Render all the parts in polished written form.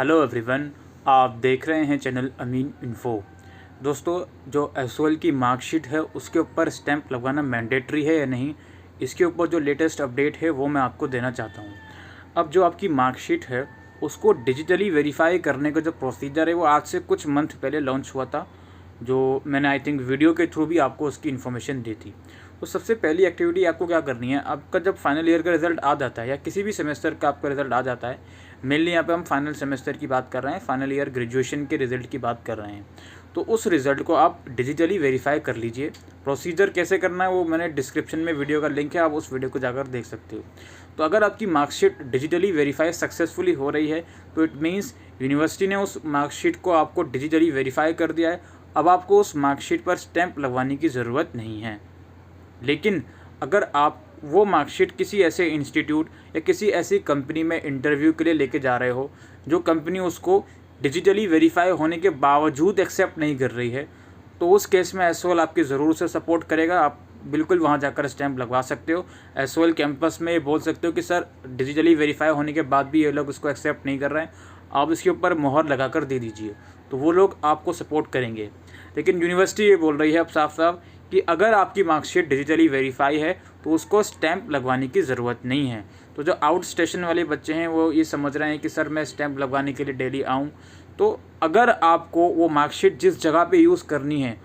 Hello everyone, आप देख रहे हैं चैनल अमीन इन्फो। दोस्तों, जो एसओएल की मार्कशीट है उसके ऊपर स्टैंप लगवाना मैंडेटरी है या नहीं, इसके ऊपर जो लेटेस्ट अपडेट है वो मैं आपको देना चाहता हूँ। अब जो आपकी मार्कशीट है उसको डिजिटली वेरीफाई करने का जो प्रोसीजर है वो आज से कुछ मंथ पहले लॉन्च हुआ था, जो मैंने आई थिंक वीडियो के थ्रू भी आपको उसकी इन्फॉर्मेशन दी थी। तो सबसे पहली एक्टिविटी आपको क्या करनी है, आपका जब फाइनल ईयर का रिजल्ट आ जाता है या किसी भी सेमेस्टर का आपका रिजल्ट आ जाता है, मेनली यहाँ पे हम फाइनल सेमेस्टर की बात कर रहे हैं, फाइनल ईयर ग्रेजुएशन के रिजल्ट की बात कर रहे हैं, तो उस रिज़ल्ट को आप डिजिटली वेरीफाई कर लीजिए। प्रोसीजर कैसे करना है वो मैंने डिस्क्रिप्शन में वीडियो का लिंक है, आप उस वीडियो को जाकर देख सकते हो। तो अगर आपकी मार्कशीट डिजिटली वेरीफाई सक्सेसफुली हो रही है तो इट मीन्स यूनिवर्सिटी ने उस मार्कशीट को आपको डिजिटली वेरीफाई कर दिया है। अब आपको उस मार्कशीट पर स्टैंप लगवाने की ज़रूरत नहीं है। लेकिन अगर आप वो मार्कशीट किसी ऐसे इंस्टीट्यूट या किसी ऐसी कंपनी में इंटरव्यू के लिए लेके जा रहे हो जो कंपनी उसको डिजिटली वेरीफाई होने के बावजूद एक्सेप्ट नहीं कर रही है, तो उस केस में एसओएल आपकी ज़रूर से सपोर्ट करेगा। आप बिल्कुल वहाँ जाकर स्टैंप लगवा सकते हो। एसओएल कैंपस में ये बोल सकते हो कि सर डिजिटली वेरीफाई होने के बाद भी ये लोग इसको एक्सेप्ट नहीं कर रहे हैं, आप इसके ऊपर मोहर लगा कर दे दीजिए, तो वो लोग आपको सपोर्ट करेंगे। लेकिन यूनिवर्सिटी ये बोल रही है अब साफ साफ कि अगर आपकी मार्कशीट डिजिटली वेरीफाई है तो उसको स्टैंप लगवाने की ज़रूरत नहीं है। तो जो आउट स्टेशन वाले बच्चे हैं वो ये समझ रहे हैं कि सर मैं स्टैंप लगवाने के लिए डेली आऊँ, तो अगर आपको वो मार्कशीट जिस जगह पे यूज़ करनी है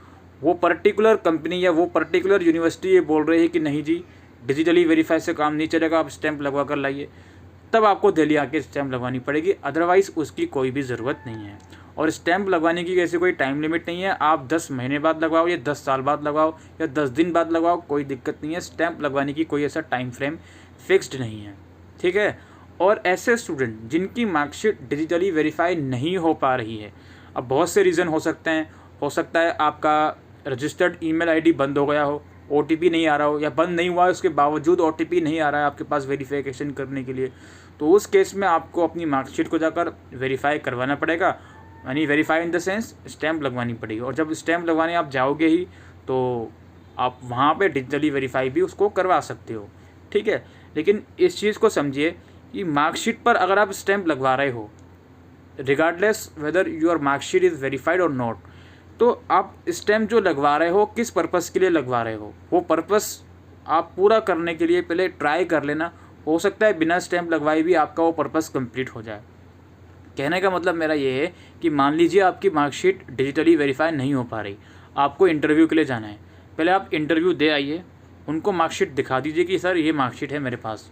वो पर्टिकुलर कंपनी या वो पर्टिकुलर यूनिवर्सिटी ये बोल रही है कि नहीं जी डिजिटली वेरीफाई से काम नहीं चलेगा, आप स्टैंप लगवा कर लाइए, तब आपको दिल्ली आके स्टैंप लगवानी पड़ेगी, अदरवाइज़ उसकी कोई भी ज़रूरत नहीं है। और स्टैंप लगवाने की ऐसी कोई टाइम लिमिट नहीं है, आप 10 महीने बाद लगवाओ या 10 साल बाद लगवाओ या 10 दिन बाद लगवाओ, कोई दिक्कत नहीं है। स्टैंप लगवाने की कोई ऐसा टाइम फ्रेम फिक्स्ड नहीं है, ठीक है। और ऐसे स्टूडेंट जिनकी मार्कशीट डिजिटली वेरीफाई नहीं हो पा रही है, अब बहुत से रीज़न हो सकते हैं। हो सकता है आपका रजिस्टर्ड ईमेल आईडी बंद हो गया हो, ओटीपी नहीं आ रहा हो, या बंद नहीं हुआ है उसके बावजूद ओटीपी नहीं आ रहा है आपके पास वेरीफिकेशन करने के लिए, तो उस केस में आपको अपनी मार्कशीट को जाकर वेरीफाई करवाना पड़ेगा, यानी verify in the sense stamp लगवानी पड़ेगी। और जब स्टैंप लगवाने आप जाओगे ही तो आप वहाँ पे डिजिटली वेरीफाई भी उसको करवा सकते हो, ठीक है। लेकिन इस चीज़ को समझिए कि मार्कशीट पर अगर आप स्टैंप लगवा रहे हो, regardless whether your marksheet is verified और नॉट, तो आप स्टैंप जो लगवा रहे हो किस पर्पज़ के लिए लगवा रहे हो, वो पर्पज़ आप पूरा करने के लिए पहले ट्राई कर लेना। हो सकता है बिना स्टैंप लगवाए भी आपका वो पर्पज़ कंप्लीट हो जाए। कहने का मतलब मेरा ये है कि मान लीजिए आपकी मार्कशीट डिजिटली वेरीफाई नहीं हो पा रही, आपको इंटरव्यू के लिए जाना है, पहले आप इंटरव्यू दे आइए, उनको मार्कशीट दिखा दीजिए कि सर ये मार्कशीट है मेरे पास।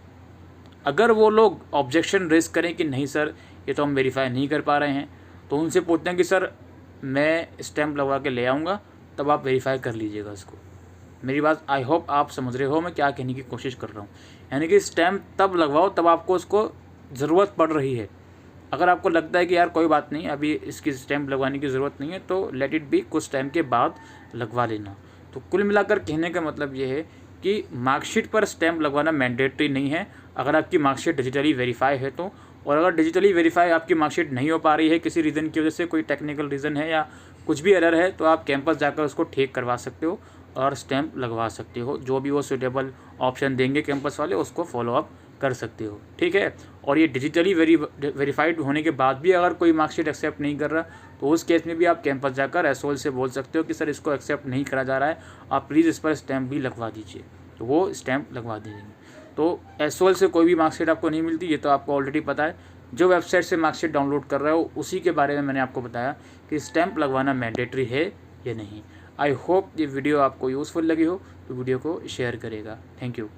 अगर वो लोग ऑब्जेक्शन रेज करें कि नहीं सर ये तो हम वेरीफाई नहीं कर पा रहे हैं, तो उनसे पूछते हैं कि सर मैं स्टैंप लगवा के ले आऊँगा, तब आप वेरीफाई कर लीजिएगा इसको। मेरी बात आई होप आप समझ रहे हो मैं क्या कहने की कोशिश कर रहा हूँ। यानी कि स्टैंप तब लगवाओ तब आपको उसको ज़रूरत पड़ रही है। अगर आपको लगता है कि यार कोई बात नहीं अभी इसकी स्टैंप लगवाने की ज़रूरत नहीं है, तो लेट इट बी, कुछ टाइम के बाद लगवा लेना। तो कुल मिलाकर कहने का मतलब ये है कि मार्कशीट पर स्टैंप लगवाना मैंडेटरी नहीं है अगर आपकी मार्कशीट डिजिटली वेरीफाई है तो। और अगर डिजिटली वेरीफाई आपकी मार्कशीट नहीं हो पा रही है किसी रीज़न की वजह से, कोई टेक्निकल रीज़न है या कुछ भी एरर है, तो आप कैंपस जाकर उसको ठीक करवा सकते हो और स्टैंप लगवा सकते हो। जो भी वो सूटेबल ऑप्शन देंगे कैंपस वाले उसको फॉलोअप कर सकते हो, ठीक है। और ये डिजिटली वेरीफाइड होने के बाद भी अगर कोई मार्कशीट एक्सेप्ट नहीं कर रहा, तो उस केस में भी आप कैंपस जाकर एसओएल से बोल सकते हो कि सर इसको एक्सेप्ट नहीं करा जा रहा है, आप प्लीज़ इस पर स्टैंप भी लगवा दीजिए, तो वो स्टैंप लगवा देंगे। तो एसओएल से कोई भी मार्कशीट आपको नहीं मिलती, ये तो आपको ऑलरेडी पता है। जो वेबसाइट से मार्कशीट डाउनलोड कर रहे हो उसी के बारे में मैंने आपको बताया कि स्टैंप लगवाना मैंडेटरी है या नहीं। आई होप ये वीडियो आपको यूज़फुल लगी हो, तो वीडियो को शेयर करेगा। Thank you.